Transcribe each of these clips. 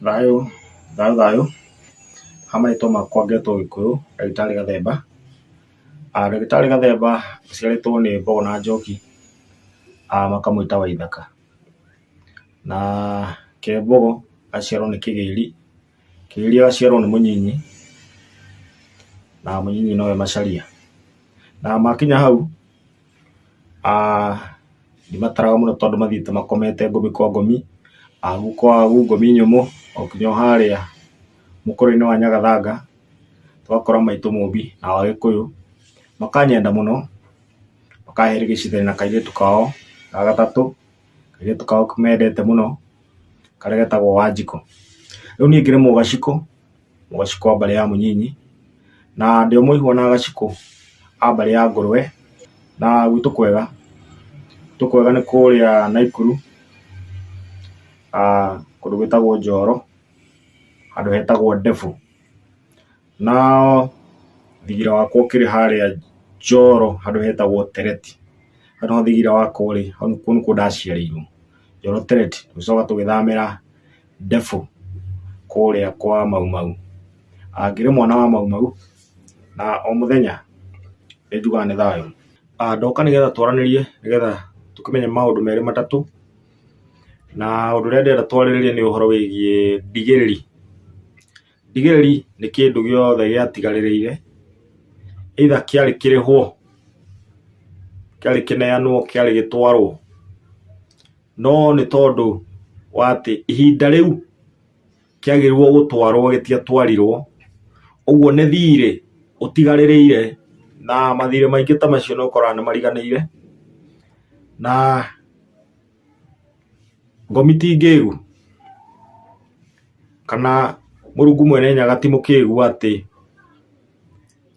Thayo, thayo. Hamaitwo makwa ngetwo Gikuyu, ndagĩtarĩ Gathemba. Ndagĩtarĩ Gathemba aciarĩtwo nĩ Mbogo na Njoki, makamwĩta Waithaka. Na ke Mbogo aciarwo nĩ Kĩgĩri, Kĩgĩri agaciarwo nĩ Mũnyinyi, na Mũnyinyi nowe Macharia. Na makinya hau, ndimataraga mũno tondũ mathiĩte makomete ngũmi kwa ngũmi, kwa ngũmi nyũmũ, okinya harĩa mũkũrũ-inĩ wa Nyagathanga, twakora maitũ Mũmbi na wa Gĩkũyũ, makanyenda mũno, makahĩrĩgĩcithania na kairĩtu kao ga gatatũ, kairĩtu kao mendete mũno, karĩa getagwo Wanjikũ. Rĩu niĩ ngĩrĩ Mũgacikũ wa mbarĩ ya Mũnyinyi, na ndĩ o mũihũ na Gacikũ a mbarĩ ya Ngũrwe, na gwitũ kwega nĩ kũrĩa Naikuru, kũndũ gwĩtagwo Njoro, handũ hetagwo Ndebu. Na thigira wakwa ũkĩrĩ harĩa Njoro, handũ hetagwo Tereti. Handũ ho thigira wakwa ũrĩ, hau nĩkuo ndaciarĩirwo, Njoro Tereti. Tũgĩcoka tũgĩthamĩra Ndebu kũrĩa kwa Maumau. Ngĩrĩ mwana wa Maumau, na o mũthenya nĩnjugaga nĩ thayũ. Ndoka nĩgetha twaranĩrie, nĩgetha tũkĩmenye maũndũ merĩ matatũ, na ũndũ ũrĩa ndĩrenda twarĩrĩrie nĩ ũhoro wĩgiĩ ndigĩrĩri. Ndigĩrĩri nĩ kĩndũ gĩothe gĩatigarĩrĩire, either kĩarĩ kĩrĩhwo, kĩarĩ kĩneanwo, kĩarĩ gĩtwarwo, no nĩ tondũ wa atĩ ihinda rĩu kĩagĩrĩirwo gũtwarwo gĩtiatwarirwo, ũguo nĩ thirĩ ũtigarĩrĩire, na mathirĩ maingĩ ta macio nĩ ũkoraga nĩ mariganĩire, na ngomi ti ngĩgu, kana Mũrungu mwene nyaga ti mũkĩgu atĩ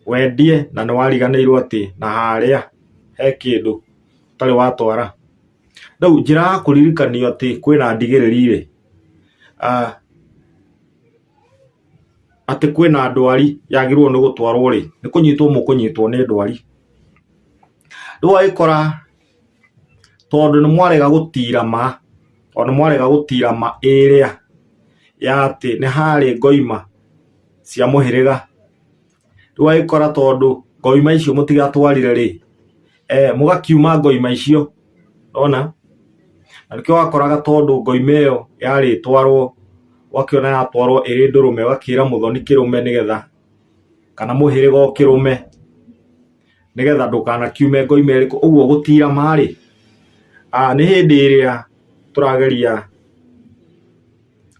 wendie na nĩ wariganĩirwo atĩ na harĩa he kĩndũ ũtarĩ watwara. Rĩu njĩra ya kũririkanio atĩ kwĩna ndigĩrĩri-rĩ, atĩ kwĩna ndwari yagĩrĩirwo nĩ gũtwarwo-rĩ, nĩ kũnyitwo mũkũnyitwo nĩ ndwari. Rĩu wagĩkora tondũ nĩ mwarega gũtira ma ĩrĩa ya atĩ nĩ harĩ ngoima cia mũhĩrĩga. Rĩu wagĩkora tondũ ngoima icio mũtigatwarire-rĩ, mũgakiuma ngoima icio, ona na nĩkĩo wakoraga tondũ ngoima ĩyo yarĩ twarwo, wakĩona yatwarwo ĩrĩ ndũrũme, ũgakĩra mũthoni kĩrũme nĩgetha, kana mũhĩrĩga kĩrũme, nĩgetha ndũkanakiume ngoima ĩrĩkũ. Ũguo gũtira marĩ, nĩ hĩndĩ ĩrĩa tũrageria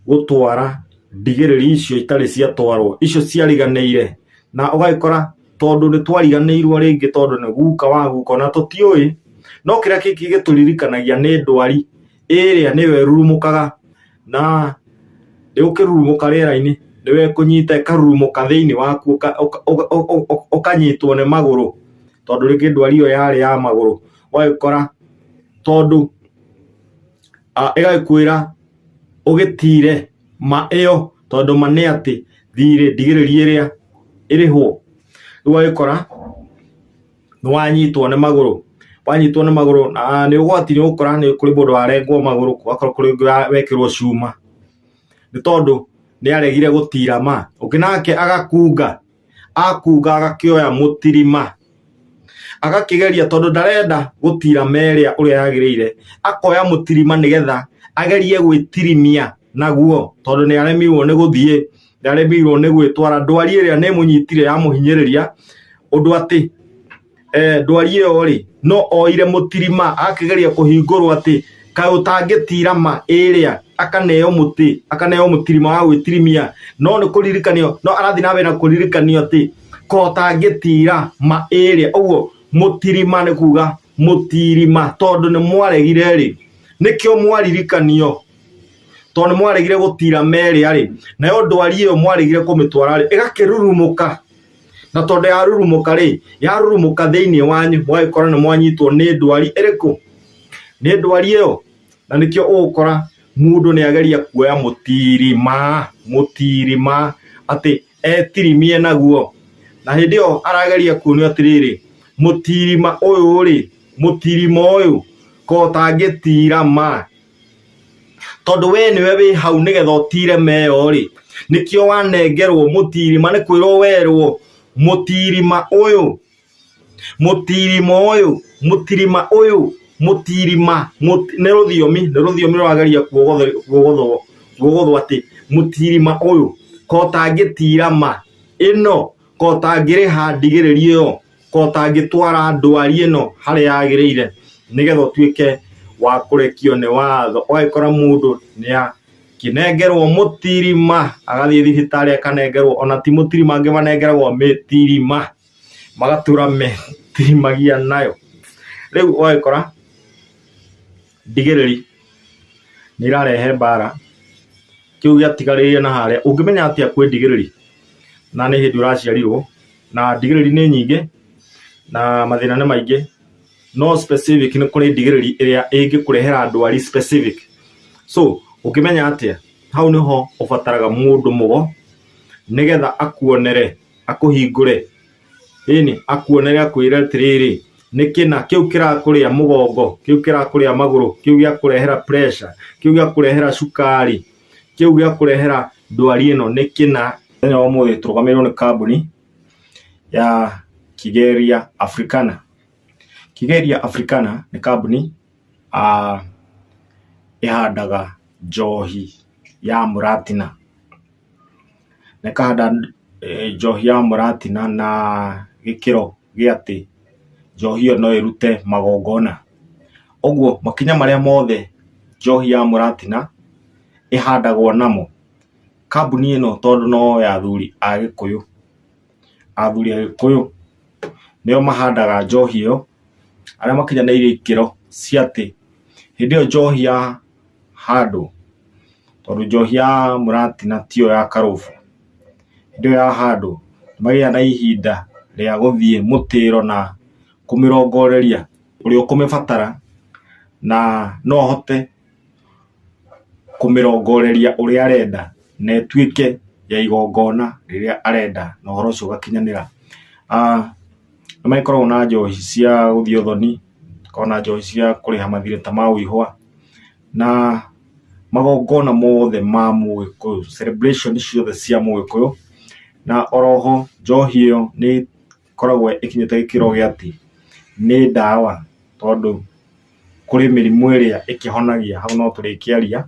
gũtwara ndigĩrĩri icio itarĩ ciatwarwo, icio ciariganĩire, na ũgagĩkora tondũ nĩ twariganĩirwo rĩngĩ tondũ nĩ guka wa guka na tũtiũĩ, no kĩrĩa kĩngĩ gĩtũririkanagia nĩ ndwari ĩrĩa nĩyo ĩrurumũkaga, na ũkĩrurumũka rĩera-inĩ nĩwe kũnyita ĩkarurumũka thĩinĩ waku, ũkanyitwo nĩ magũrũ, tondũ rĩngĩ ndwari ĩyo yarĩ ya magũrũ. Ũgagĩkora tondũ ĩgagĩkwĩra ũgĩtire ma ĩyo, tondũ ma nĩ atĩ thirĩ ndigĩrĩri ĩrĩa ĩrĩhwo. Rĩu ũgagĩkora nĩ wanyitwo nĩ magũrũ, na nĩ ũgwati nĩ ũgũkora nĩ kũrĩ mũndũ warengwo magũrũ, gũgakorwo kũrĩ ũngĩ wekĩrwo cuma, nĩ tondũ nĩ aregire gũtira ma. Ũngĩ nake agakunga agakĩoya mũtirima, agakĩgeria tondũ ndarenda gũtira merĩa ũrĩa yagĩrĩire, akoya mũtirima nĩgetha agerie gwĩtirimia naguo, tondũ nĩ aremirwo nĩ gũthiĩ, nĩ aremirwo nĩ gwĩtwara. Ndwari ĩrĩa nĩ mũnyitire ya mũhinyĩrĩria, ũndũ atĩ ndwari ĩyo-rĩ no oire mũtirima, akĩgeria kũhingũrwo atĩ kaĩ ũtangĩtira ma ĩrĩa, akaneo mũtirima wa gwĩtirimia, no nĩ kũririkanio, no arathiĩ na mbere na kũririkanio atĩ ko ũtangĩtira ma ĩrĩa. Ũguo mũtirima nĩ kuga mũtirima, tondũ nĩ mwaregire-rĩ, nĩkĩo mwaririkanio, tondũ nĩ mwaregire gũtira merĩa-rĩ, nayo ndwari ĩyo mwaregire kũmĩtwara-rĩ, ĩgakĩrurumũka, na tondũ yarurumũka thĩinĩ wanyu, mwagĩkora nĩ mwanyitwo nĩ ndwari ĩrĩkũ? Nĩ ndwari ĩyo. Na nĩkĩo ũgũkora mũndũ nĩ ageria kuoya mũtirima atĩ etirimie naguo, na hĩndĩ ĩyo arageria kuonio atĩrĩrĩ, mũtirima ũyũ ko ũtangĩtira ma, tondu we niwe wi hau nigetha utire meyo ri nikio wanengerwo mutirima ni kwirwo werwo mutirima uyu ne ruthiomi rwageria kuogothwo ati mutirima uyu ko tangitira ma ino ko tangiriha ndigiriri yo ko tangitwara ndwari ino hari yagirire nigetha utuike wa kurekio ni watho oikora mundu nia kinengerwo mutirima agathie thibitari akanengerwo ona ti mutirima angi manengerwo mitirima magatura metirimagia nayo riu oikora ndigiriri ni irarehe mbara kiu giatigarire na haria ungimenya atia kwi ndigiriri na ni hindi uraciarirwo na ndigiriri ni nyingi na mathina ni maingi no specific ni kuri ndigiriri iria ingikurehera ndwari specific so ukimenya atia hau niho ubataraga mundu mugo nigetha akuonere akuhingure ini akuonere akwire tiriri nikina kiu kirakuria mugongo kiu kirakuria maguru kiu giakurehera pressure kiu giakurehera sukari kiu giakurehera ndwari ino nikina ene wa muthi turugamirwo ni kambuni ya Kirira Africana. Kirira Africana ni kambuni ihandaga njohi ya muratina na kahanda njohi ya muratina na gikiro giati njohi iyo no irute magongona ogwo makinya maria mothe njohi ya muratina ihandagwo namo kambuni ino tondu no ya athuri agikuyu nio mahandaga njohi iyo aria makinyanĩire ikiro ciati hindi iyo njohi ya handu tondu njohi ya muratina tio ya karufu hindi iyo ya handu magia na ihinda ria guthie mutiro na kumirongoreria uri ukumibatara na no hote kumirongoreria uri arenda na etuike ya igongona riria arenda na horo ucio gakinyanira Namaikoro na njohi cia guthio thoni kona njohi cia kuriha mathire ta mawihwa na magongona mothe ma Mugikuyu celebration ciothe cia Mugikuyu na oroho njohi iyo ni koragwo ikinyite gikiro giati ni dawa tondu kuri mirimu iria ikihonagia hau no turikiaria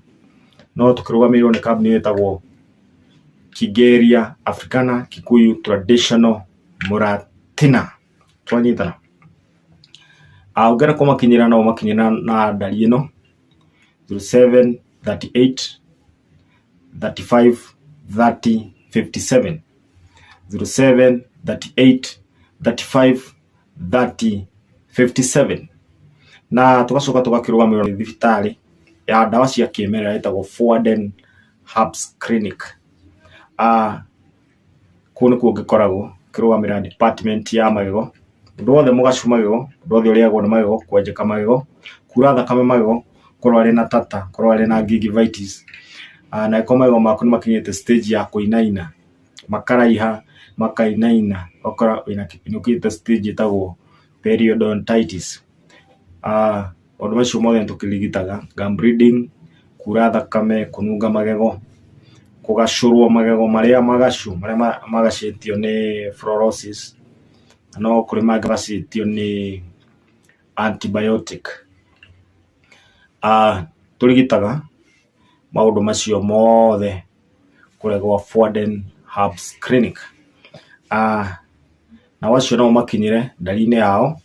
no tukirugamirwo ni kambuni yetagwo Kirira Africana Kikuyu Traditional Muratina twanyitana ugera ko makinyira na makinyira na ndari ino 0738 35 30 57 0738 35 30 57 na tugacoka tugakirugamirwo ni thibitari ya dawa cia kimerera itagwo Forden Herbs Clinic kuni kungikoragwo kirugamira department ya magego ndothe mugacuma magego ndothe uriagwo ni magego kwenjeka magego kura thakame magego kurware na tata kurware na gingivitis na magego maku ni makinyete stage ya kuinaina makaraiha makainaina okora ina kipinukite stage itagwo periodontitis ondu macio mothe tukirigitaga gum bleeding kura thakame kununga magego kugacurwo magego maria magacu maria magacitio ni fluorosis no kuri magacitio ni antibiotic turigitaga maundu macio mothe kuregwa Forden Herbs Clinic na wacio no makinyire ndari-ini yao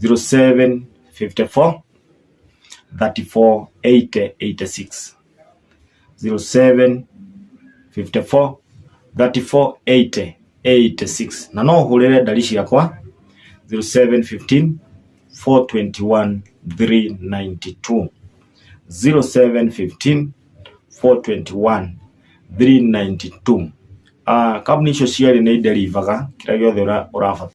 0754 34 80 86 0754 34 80 86 na no hurire ndari ciakwa 0715 421 392 0715 421 392 kambuni icio ciari ni delivaga kira giothe urabata